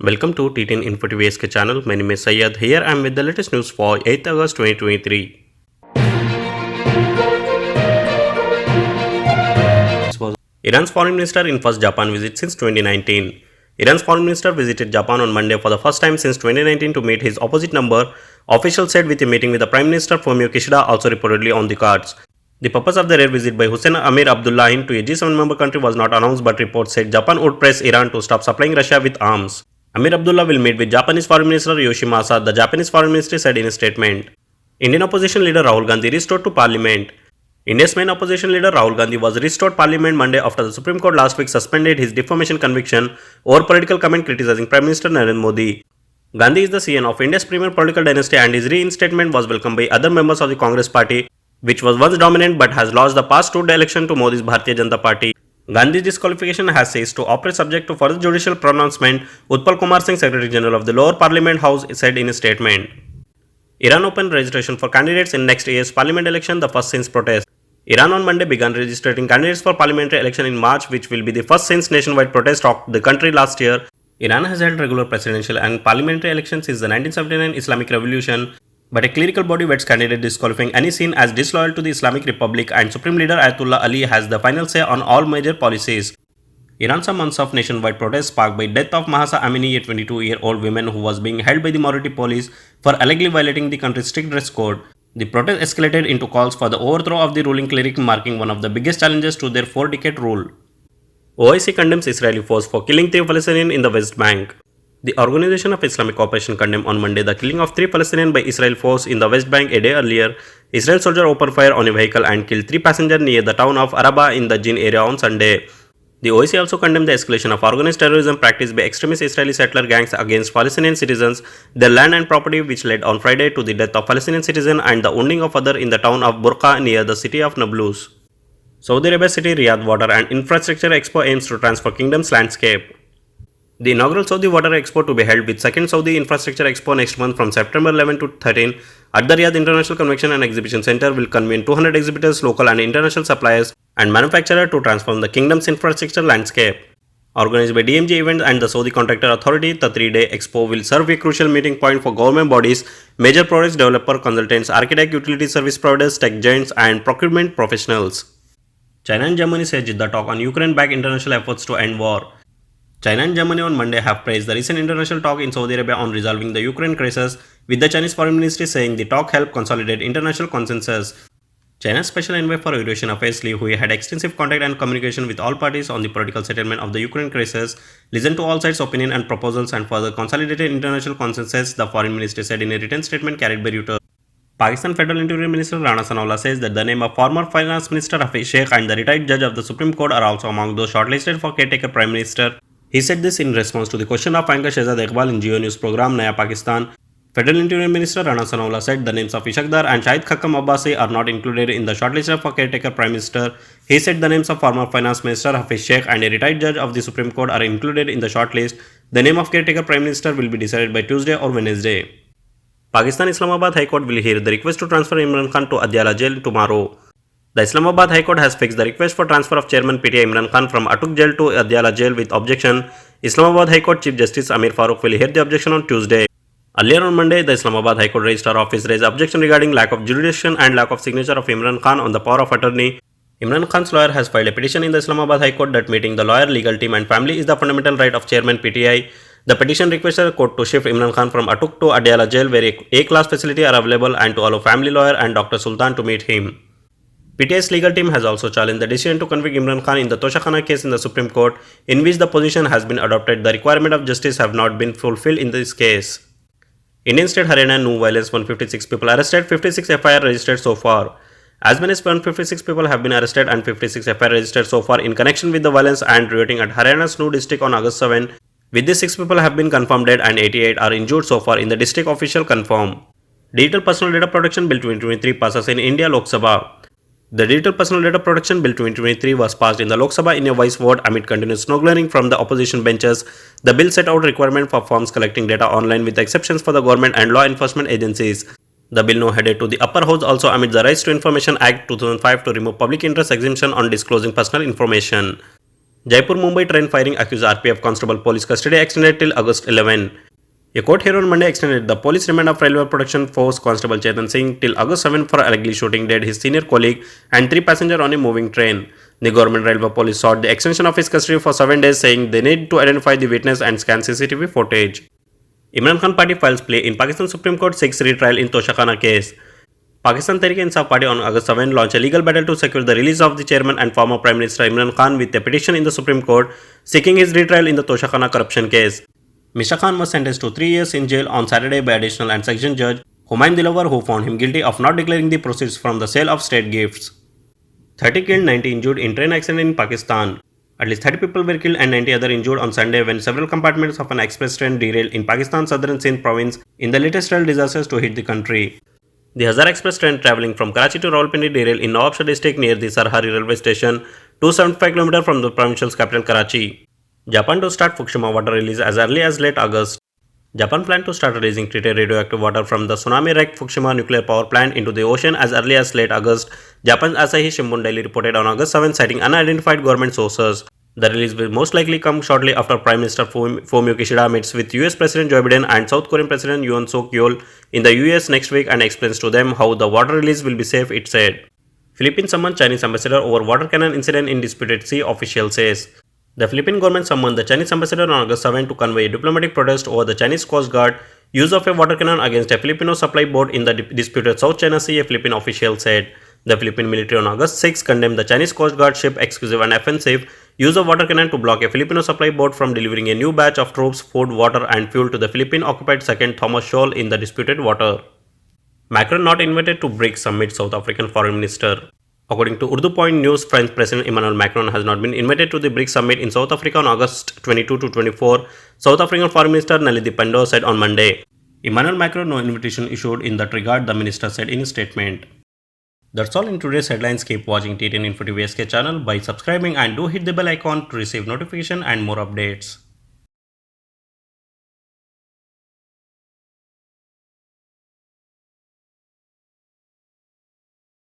Welcome to T10 Info TV SK channel. My name is Syed. Here I am with the latest news for 8th August 2023. This was Iran's foreign minister in first Japan visit since 2019. Iran's foreign minister visited Japan on Monday for the first time since 2019 to meet his opposite number, officials said, with a meeting with the Prime Minister Fumio Kishida also reportedly on the cards. The purpose of the rare visit by Hossein Amir Abdullahian to a G7 member country was not announced, but reports said Japan would press Iran to stop supplying Russia with arms. Amir Abdullah will meet with Japanese Foreign Minister Yoshimasa, the Japanese Foreign Ministry said in a statement. Indian opposition leader Rahul Gandhi restored to Parliament. India's main opposition leader Rahul Gandhi was restored Parliament Monday after the Supreme Court last week suspended his defamation conviction over political comment criticizing Prime Minister Narendra Modi. Gandhi is the scion of India's premier political dynasty and his reinstatement was welcomed by other members of the Congress party, which was once dominant but has lost the past two elections to Modi's Bharatiya Janata Party. Gandhi's disqualification has ceased to operate subject to further judicial pronouncement, Utpal Kumar Singh, Secretary General of the lower Parliament House, said in a statement. Iran opened registration for candidates in next year's parliament election, the first since protest. Iran on Monday began registering candidates for parliamentary election in March, which will be the first since nationwide protest rocked the country last year. Iran has held regular presidential and parliamentary elections since the 1979 Islamic Revolution, but a clerical body vets candidates disqualifying any seen as disloyal to the Islamic Republic, and Supreme Leader Ayatollah Ali has the final say on all major policies. Iran saw months of nationwide protests sparked by death of Mahsa Amini, a 22-year-old woman who was being held by the Mauriti police for allegedly violating the country's strict dress code. The protest escalated into calls for the overthrow of the ruling cleric, marking one of the biggest challenges to their 4-decade rule. OIC condemns Israeli force for killing 3 Palestinians in the West Bank. The Organization of Islamic Cooperation condemned on Monday the killing of 3 Palestinians by Israel force in the West Bank. A day earlier, Israel soldiers opened fire on a vehicle and killed 3 passengers near the town of Araba in the Jin area on Sunday. The OIC also condemned the escalation of organized terrorism practiced by extremist Israeli settler gangs against Palestinian citizens, their land and property, which led on Friday to the death of Palestinian citizens and the wounding of others in the town of Burqa near the city of Nablus. Saudi Arabia City Riyadh Water and Infrastructure Expo aims to transform kingdom's landscape. The inaugural Saudi Water Expo to be held with second Saudi Infrastructure Expo next month from September 11 to 13 at the Riyadh International Convention and Exhibition Center will convene 200 exhibitors, local and international suppliers and manufacturers to transform the kingdom's infrastructure landscape. Organized by DMG Events and the Saudi Contractor Authority, the 3-day expo will serve a crucial meeting point for government bodies, major project developer, consultants, architect, utility service providers, tech giants and procurement professionals. China and Germany say Jeddah talk on Ukraine-backed international efforts to end war. China and Germany on Monday have praised the recent international talk in Saudi Arabia on resolving the Ukraine crisis, with the Chinese Foreign Ministry saying the talk helped consolidate international consensus. China's Special Envoy for Eurasian Affairs Li Hui had extensive contact and communication with all parties on the political settlement of the Ukraine crisis, listened to all sides' opinion and proposals, and further consolidated international consensus, the Foreign Ministry said in a written statement carried by Reuters. Pakistan Federal Interior Minister Rana Sanaullah says that the name of former Finance Minister Hafiz Sheikh and the retired judge of the Supreme Court are also among those shortlisted for caretaker Prime Minister. He said this in response to the question of anchor Shehzad Iqbal in Geo News program Naya Pakistan. Federal Interior Minister Rana Sanaullah said the names of Ishaq Dar and Shahid Khakkam Abbasi are not included in the shortlisted for caretaker Prime Minister. He said the names of former Finance Minister Hafiz Sheikh and a retired judge of the Supreme Court are included in the shortlist. The name of caretaker Prime Minister will be decided by Tuesday or Wednesday. Pakistan Islamabad High Court will hear the request to transfer Imran Khan to Adyala Jail tomorrow. The Islamabad High Court has fixed the request for transfer of Chairman PTI Imran Khan from Atuk Jail to Adyala Jail with objection. Islamabad High Court Chief Justice Amir Farooq will hear the objection on Tuesday. Earlier on Monday, the Islamabad High Court Registrar Office raised objection regarding lack of jurisdiction and lack of signature of Imran Khan on the power of attorney. Imran Khan's lawyer has filed a petition in the Islamabad High Court that meeting the lawyer, legal team and family is the fundamental right of Chairman PTI. The petition requested the court to shift Imran Khan from Atuk to Adyala Jail, where A-class facility are available, and to allow family lawyer and Dr. Sultan to meet him. PTI's legal team has also challenged the decision to convict Imran Khan in the Toshakhana case in the Supreme Court, in which the position has been adopted the requirement of justice have not been fulfilled in this case. Indian state Haryana new violence, 156 people arrested, 56 FIR registered so far. As many as 156 people have been arrested and 56 FIR registered so far in connection with the violence and rioting at Haryana's New district on August 7. With this, 6 people have been confirmed dead and 88 are injured so far in the district official confirm. Digital Personal Data Protection Bill 2023 passes in India Lok Sabha. The Digital Personal Data Protection Bill 2023 was passed in the Lok Sabha in a voice vote amid continuous snow-glaring from the opposition benches. The bill set out requirement for firms collecting data online with exceptions for the government and law enforcement agencies. The bill now headed to the upper house also amid the Rights to Information Act 2005 to remove public interest exemption on disclosing personal information. Jaipur-Mumbai train firing accused RPF constable police custody extended till August 11. A court here on Monday extended the police remand of Railway Protection Force Constable Chetan Singh till August 7 for allegedly shooting dead his senior colleague and 3 passengers on a moving train. The Government Railway Police sought the extension of his custody for 7 days, saying they need to identify the witness and scan CCTV footage. Imran Khan party files play in Pakistan Supreme Court seeks retrial in Toshakhana case. Pakistan Tehreek-e-Insaf Party on August 7 launched a legal battle to secure the release of the chairman and former Prime Minister Imran Khan with a petition in the Supreme Court seeking his retrial in the Toshakhana corruption case. Mr. Khan was sentenced to 3 years in jail on Saturday by additional and section judge Humayun Dilawar, who found him guilty of not declaring the proceeds from the sale of state gifts. 30 killed, 90 injured in train accident in Pakistan. At least 30 people were killed and 90 others injured on Sunday when several compartments of an express train derailed in Pakistan's southern Sindh province in the latest rail disasters to hit the country. The Hazara Express train travelling from Karachi to Rawalpindi derailed in Nawabshah district near the Sarhari railway station, 275 km from the provincial capital Karachi. Japan to start Fukushima water release as early as late August. Japan planned to start releasing treated radioactive water from the tsunami-wrecked Fukushima nuclear power plant into the ocean as early as late August, Japan's Asahi Shimbun daily reported on August 7, citing unidentified government sources. The release will most likely come shortly after Prime Minister Fumio Kishida meets with US President Joe Biden and South Korean President Yoon Suk Yeol in the US next week and explains to them how the water release will be safe, it said. Philippines summoned Chinese ambassador over water cannon incident in disputed sea, official says. The Philippine government summoned the Chinese ambassador on August 7 to convey a diplomatic protest over the Chinese Coast Guard use of a water cannon against a Filipino supply boat in the disputed South China Sea, a Philippine official said. The Philippine military on August 6 condemned the Chinese Coast Guard ship exclusive and offensive use of water cannon to block a Filipino supply boat from delivering a new batch of troops, food, water and fuel to the Philippine-occupied Second Thomas Shoal in the disputed water. Macron not invited to BRICS summit, South African Foreign Minister. According to Urdu Point News, French President Emmanuel Macron has not been invited to the BRICS summit in South Africa on August 22 to 24, South African Foreign Minister Naledi Pandor said on Monday. Emmanuel Macron no invitation issued in that regard, the minister said in a statement. That's all in today's headlines. Keep watching T10 Info TV SK channel by subscribing and do hit the bell icon to receive notification and more updates.